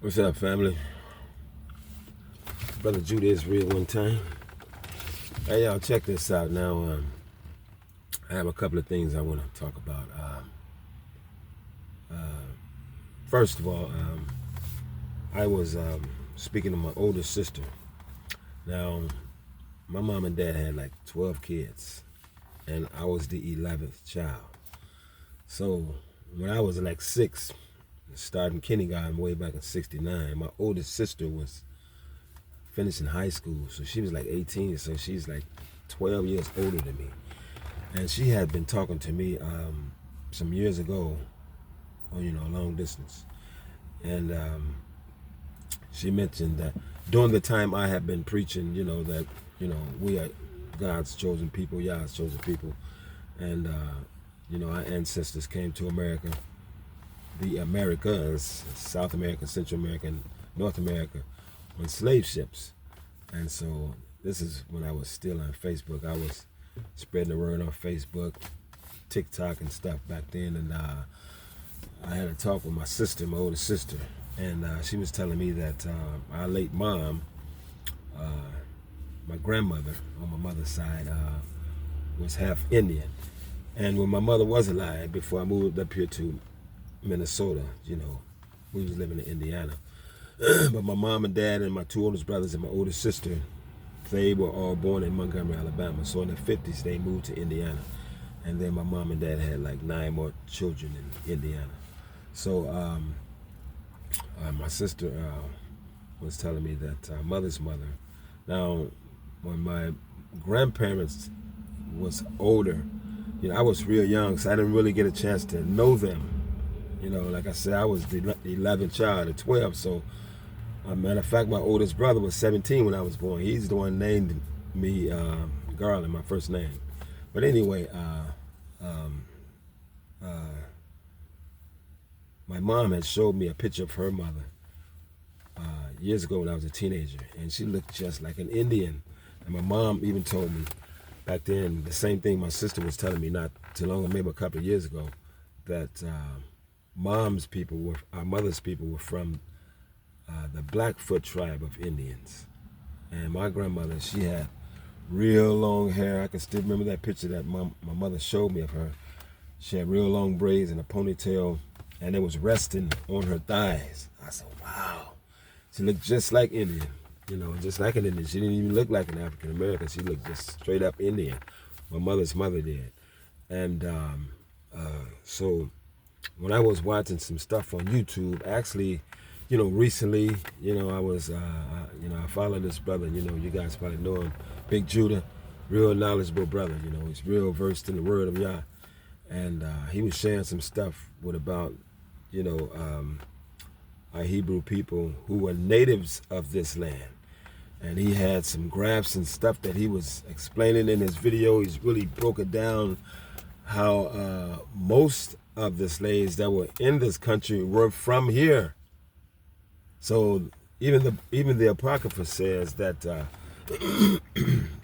What's up, family? Brother Judah is real one time. Hey, y'all, check this out now. I have a couple of things I want to talk about. First of all, I was speaking to my older sister. Now, my mom and dad had like 12 kids, and I was the 11th child. So when I was like 6, starting kindergarten way back in '69, my oldest sister was finishing high school, so she was like 18, so she's like 12 years older than me. And she had been talking to me some years ago, long distance. And she mentioned that during the time I had been preaching, that, we are God's chosen people, Yah's chosen people. And, our ancestors came to America, the Americas, South America, Central America, and North America, on slave ships. And so this is when I was still on Facebook. I was spreading the word on Facebook, TikTok and stuff back then. And I had a talk with my sister, my older sister, and she was telling me that our late mom, my grandmother on my mother's side, was half Indian. And when my mother was alive, before I moved up here to Minnesota, we was living in Indiana. But my mom and dad and my two oldest brothers and my oldest sister, they were all born in Montgomery, Alabama. So in the 50s, they moved to Indiana. And then my mom and dad had like 9 more children in Indiana. So my sister was telling me that mother's mother, now when my grandparents was older, I was real young, so I didn't really get a chance to know them. Like I said, I was the 11th child of 12, so matter of fact, my oldest brother was 17 when I was born. He's the one named me Garland, my first name. But anyway, my mom had showed me a picture of her mother years ago when I was a teenager, and she looked just like an Indian. And my mom even told me back then the same thing my sister was telling me not too long ago, maybe a couple of years ago, that our mother's people were from the Blackfoot tribe of Indians. And my grandmother, she had real long hair. I can still remember that picture that my mother showed me of her. She had real long braids and a ponytail, and it was resting on her thighs. I said, wow. She looked just like Indian, just like an Indian. She didn't even look like an African American. She looked just straight up Indian. My mother's mother did. And so when I was watching some stuff on YouTube, actually, recently, I was, I follow this brother, you guys probably know him, Big Judah, real knowledgeable brother, he's real versed in the word of Yah. And he was sharing some stuff about, our Hebrew people who were natives of this land. And he had some graphs and stuff that he was explaining in his video. He's really broke it down how most of the slaves that were in this country were from here. So even the Apocrypha says that the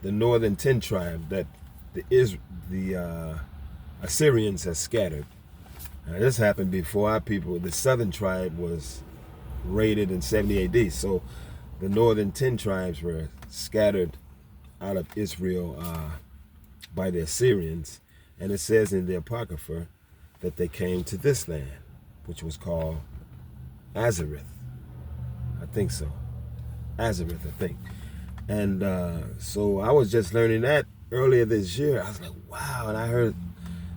northern 10 tribe that the Assyrians had scattered. Now, this happened before our people. The southern tribe was raided in 70 AD. So the northern 10 tribes were scattered out of Israel by the Assyrians. And it says in the Apocrypha that they came to this land, which was called Azareth. I think so. Azareth, I think. And so I was just learning that earlier this year. I was like, wow. And I heard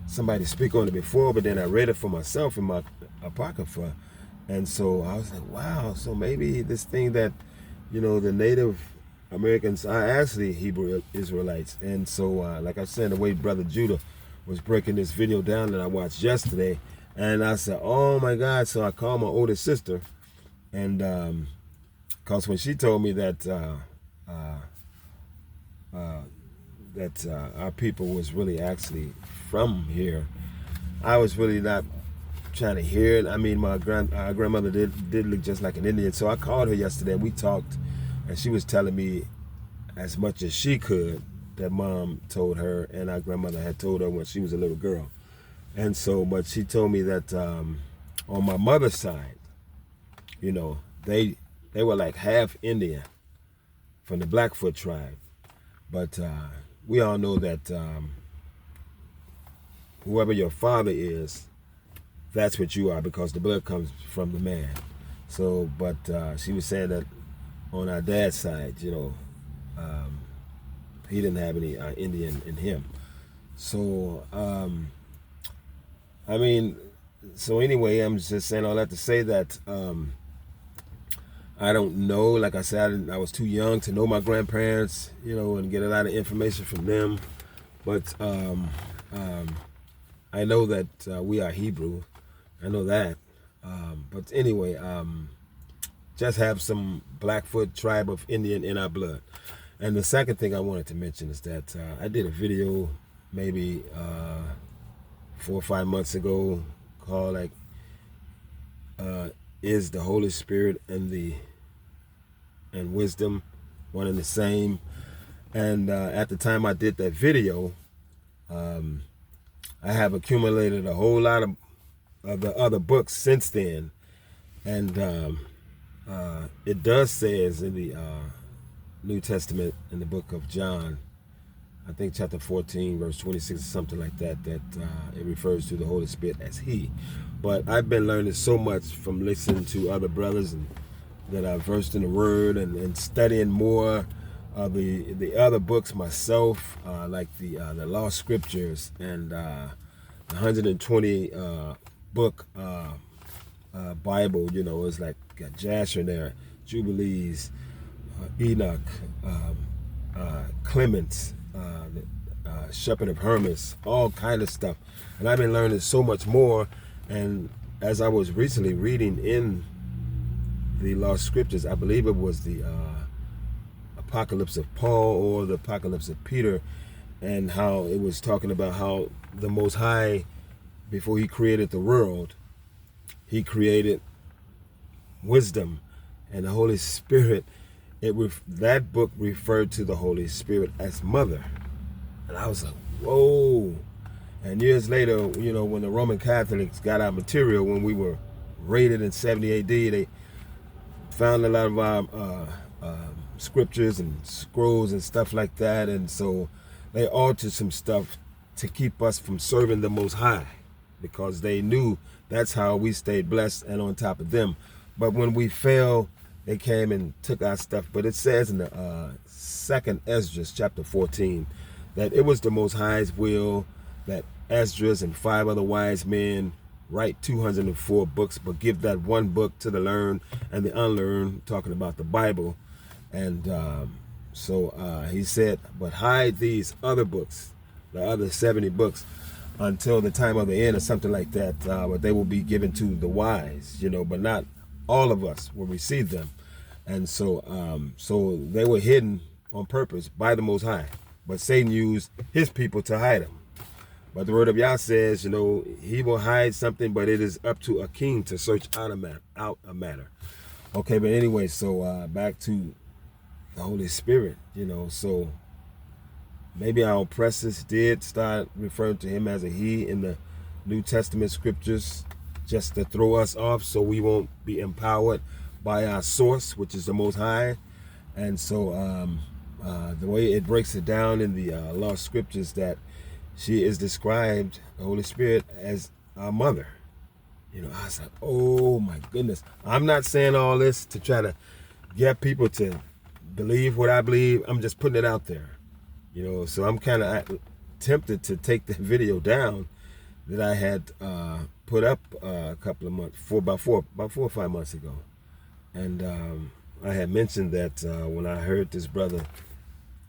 somebody speak on it before, but then I read it for myself in my Apocrypha. And so I was like, wow. So maybe this thing that, the Native Americans are actually Hebrew Israelites. And so, like I said, the way Brother Judah was breaking this video down that I watched yesterday, and I said, oh my God. So I called my older sister, and because when she told me that our people was really actually from here, I was really not trying to hear it. I mean, our grandmother did look just like an Indian. So I called her yesterday, and we talked, and she was telling me as much as she could that Mom told her and our grandmother had told her when she was a little girl. And so, but she told me that on my mother's side, they were like half Indian from the Blackfoot tribe. But we all know that whoever your father is, that's what you are, because the blood comes from the man. So, but she was saying that on our dad's side, he didn't have any Indian in him. So, I mean, so anyway, I'm just saying all that to say that I don't know. Like I said, I was too young to know my grandparents, and get a lot of information from them. But I know that we are Hebrew. I know that. But anyway, just have some Blackfoot tribe of Indian in our blood. And the second thing I wanted to mention is that I did a video maybe 4 or 5 months ago called like, is the Holy Spirit and wisdom one and the same? And at the time I did that video, I have accumulated a whole lot of the other books since then. And it does say is in the New Testament, in the book of John, I think chapter 14, verse 26 or something like that, that it refers to the Holy Spirit as He. But I've been learning so much from listening to other brothers and that are versed in the Word and studying more of the other books myself, like the Lost Scriptures and the 120 book Bible. It's like got Jasher in there, Jubilees, Enoch, Clements, Shepherd of Hermas, all kind of stuff. And I've been learning so much more. And as I was recently reading in the Lost Scriptures, I believe it was the Apocalypse of Paul or the Apocalypse of Peter, and how it was talking about how the Most High, before He created the world, He created wisdom and the Holy Spirit. That book referred to the Holy Spirit as mother. And I was like, whoa. And years later, when the Roman Catholics got our material, when we were raided in 70 AD, they found a lot of our scriptures and scrolls and stuff like that. And so they altered some stuff to keep us from serving the Most High, because they knew that's how we stayed blessed and on top of them. But when we fell, they came and took our stuff. But it says in the second Esdras, chapter 14, that it was the Most High's will that Esdras and 5 other wise men write 204 books, but give that one book to the learned and the unlearned, talking about the Bible. And so he said, but hide these other books, the other 70 books, until the time of the end or something like that, but they will be given to the wise, but not all of us will receive them. And so so they were hidden on purpose by the Most High, but Satan used his people to hide them. But the word of Yah says, He will hide something, but it is up to a king to search out a matter. Okay, but anyway, so back to the Holy Spirit, so maybe our oppressors did start referring to Him as a He in the New Testament scriptures, just to throw us off so we won't be empowered by our source, which is the Most High. And so the way it breaks it down in the Lost Scriptures, that she is described, the Holy Spirit, as our mother. I was like, oh my goodness. I'm not saying all this to try to get people to believe what I believe. I'm just putting it out there. So I'm kind of tempted to take the video down that I had put up a couple of months, about 4 or 5 months ago. And I had mentioned that when I heard this brother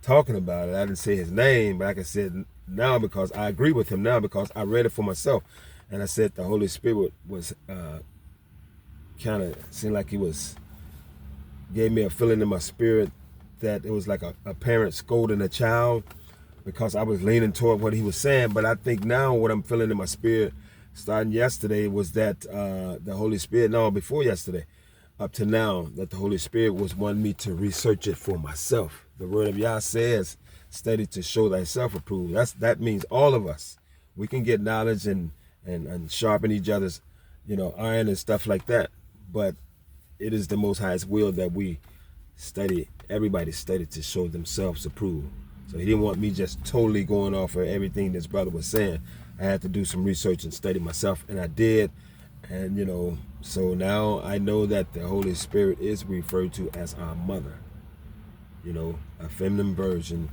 talking about it, I didn't say his name, but like I said now, because I agree with him now, because I read it for myself. And I said the Holy Spirit was kind of seemed like He gave me a feeling in my spirit that it was like a parent scolding a child, because I was leaning toward what he was saying. But I think now what I'm feeling in my spirit, starting yesterday, was that the Holy Spirit, no, before yesterday, up to now, that the Holy Spirit was wanting me to research it for myself. The word of Yah says, study to show thyself approved. That means all of us. We can get knowledge and sharpen each other's, iron and stuff like that. But it is the Most High's will that we study, everybody study to show themselves approved. So he didn't want me just totally going off of everything this brother was saying. I had to do some research and study myself, and I did. And, you know, so now I know that the Holy Spirit is referred to as our mother, you know, a feminine version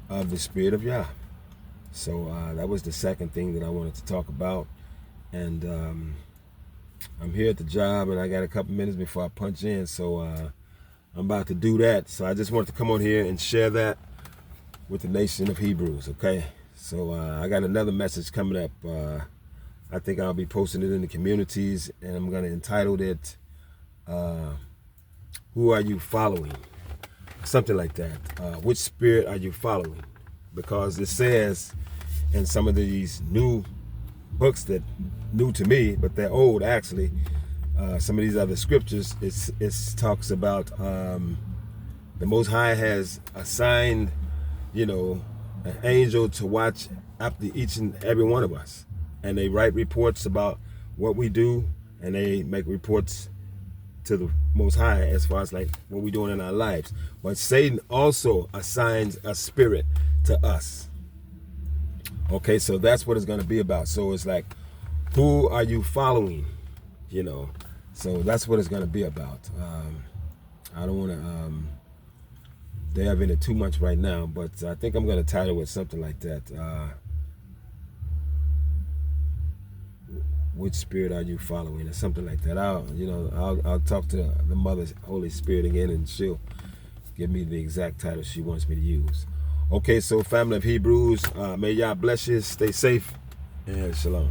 of the Spirit of Yah. So that was the second thing that I wanted to talk about. And I'm here at the job, and I got a couple minutes before I punch in, so I'm about to do that. So I just wanted to come on here and share that with the nation of Hebrews, okay? So I got another message coming up. I think I'll be posting it in the communities, and I'm going to entitle it, Who Are You Following? Something like that. Which spirit are you following? Because it says in some of these new books that new to me, but they're old actually, some of these other scriptures, it talks about the Most High has assigned, you know, an angel to watch after each and every one of us, and they write reports about what we do, and they make reports to the Most High as far as like what we're doing in our lives. But Satan also assigns a spirit to us. Okay, so that's what it's going to be about. So it's like, who are you following? You know, so that's what it's going to be about. I don't want to delve into too much right now, but I think I'm going to title it something like that. Which spirit are you following, or something like that. I'll talk to the Mother Holy Spirit again, and she'll give me the exact title she wants me to use. Okay, so family of Hebrews, may Yah bless you, stay safe, and shalom.